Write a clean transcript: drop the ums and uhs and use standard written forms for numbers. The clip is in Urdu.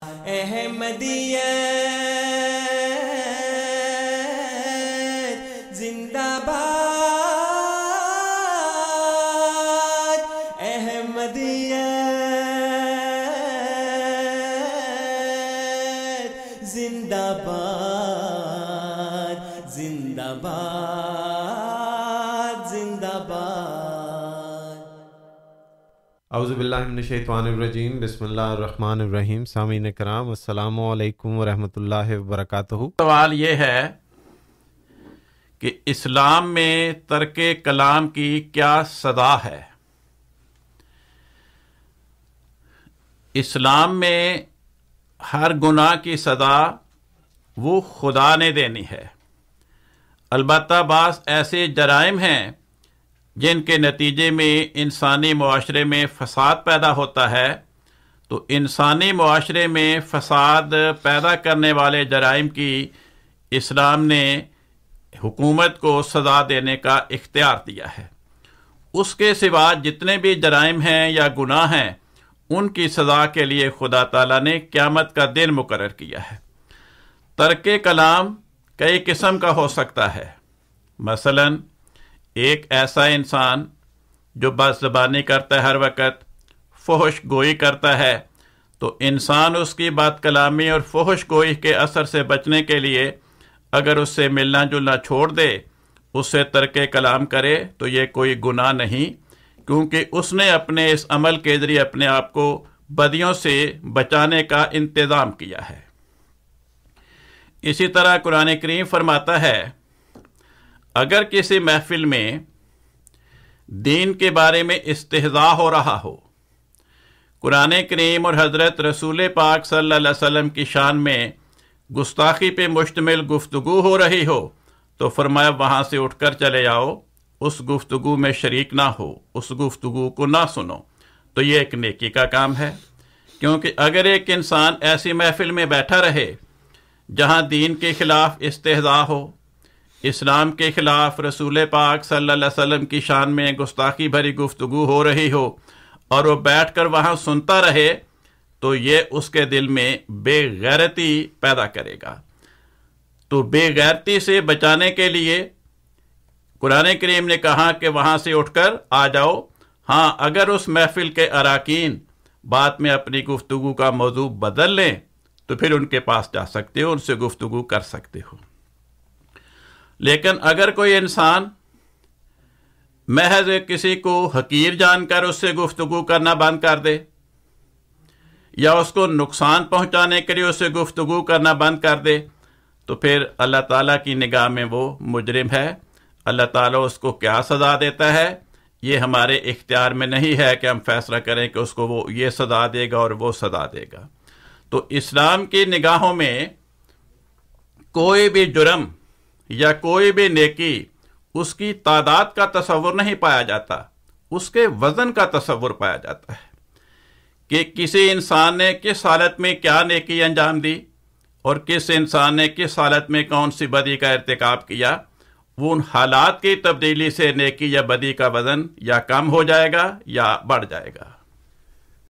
احمدیت زندہ باد، احمدیت زندہ باد، زندہ باد، زندہ باد۔ اعوذ باللہ من الشیطان الرجیم، بسم اللہ الرحمن الرحیم۔ سامعین کرام، السلام علیکم ورحمۃ اللہ وبرکاتہ۔ سوال یہ ہے کہ اسلام میں ترک کلام کی کیا سزا ہے؟ اسلام میں ہر گناہ کی سزا وہ خدا نے دینی ہے، البتہ بعض ایسے جرائم ہیں جن کے نتیجے میں انسانی معاشرے میں فساد پیدا ہوتا ہے، تو انسانی معاشرے میں فساد پیدا کرنے والے جرائم کی اسلام نے حکومت کو سزا دینے کا اختیار دیا ہے۔ اس کے سوا جتنے بھی جرائم ہیں یا گناہ ہیں، ان کی سزا کے لیے خدا تعالیٰ نے قیامت کا دن مقرر کیا ہے۔ ترک کلام کئی قسم کا ہو سکتا ہے، مثلاً ایک ایسا انسان جو بد زبانی کرتا ہے، ہر وقت فحش گوئی کرتا ہے، تو انسان اس کی بد کلامی اور فحش گوئی کے اثر سے بچنے کے لیے اگر اس سے ملنا جلنا چھوڑ دے، اس سے ترک کلام کرے، تو یہ کوئی گناہ نہیں، کیونکہ اس نے اپنے اس عمل کے ذریعے اپنے آپ کو بدیوں سے بچانے کا انتظام کیا ہے۔ اسی طرح قرآن کریم فرماتا ہے، اگر کسی محفل میں دین کے بارے میں استہزاء ہو رہا ہو، قرآن کریم اور حضرت رسول پاک صلی اللہ علیہ وسلم کی شان میں گستاخی پہ مشتمل گفتگو ہو رہی ہو، تو فرمایا وہاں سے اٹھ کر چلے آؤ، اس گفتگو میں شریک نہ ہو، اس گفتگو کو نہ سنو۔ تو یہ ایک نیکی کا کام ہے، کیونکہ اگر ایک انسان ایسی محفل میں بیٹھا رہے جہاں دین کے خلاف استہزاء ہو، اسلام کے خلاف رسول پاک صلی اللہ علیہ وسلم کی شان میں گستاخی بھری گفتگو ہو رہی ہو، اور وہ بیٹھ کر وہاں سنتا رہے، تو یہ اس کے دل میں بے غیرتی پیدا کرے گا۔ تو بے غیرتی سے بچانے کے لیے قرآن کریم نے کہا کہ وہاں سے اٹھ کر آ جاؤ۔ ہاں، اگر اس محفل کے اراکین بعد میں اپنی گفتگو کا موضوع بدل لیں تو پھر ان کے پاس جا سکتے ہو، ان سے گفتگو کر سکتے ہو۔ لیکن اگر کوئی انسان محض کسی کو حقیر جان کر اس سے گفتگو کرنا بند کر دے، یا اس کو نقصان پہنچانے کے لیے اس سے گفتگو کرنا بند کر دے، تو پھر اللہ تعالیٰ کی نگاہ میں وہ مجرم ہے۔ اللہ تعالیٰ اس کو کیا سزا دیتا ہے، یہ ہمارے اختیار میں نہیں ہے کہ ہم فیصلہ کریں کہ اس کو وہ یہ سزا دے گا اور وہ سزا دے گا۔ تو اسلام کی نگاہوں میں کوئی بھی جرم یا کوئی بھی نیکی اس کی تعداد کا تصور نہیں پایا جاتا، اس کے وزن کا تصور پایا جاتا ہے کہ کسی انسان نے کس حالت میں کیا نیکی انجام دی اور کس انسان نے کس حالت میں کون سی بدی کا ارتکاب کیا۔ وہ ان حالات کی تبدیلی سے نیکی یا بدی کا وزن یا کم ہو جائے گا یا بڑھ جائے گا۔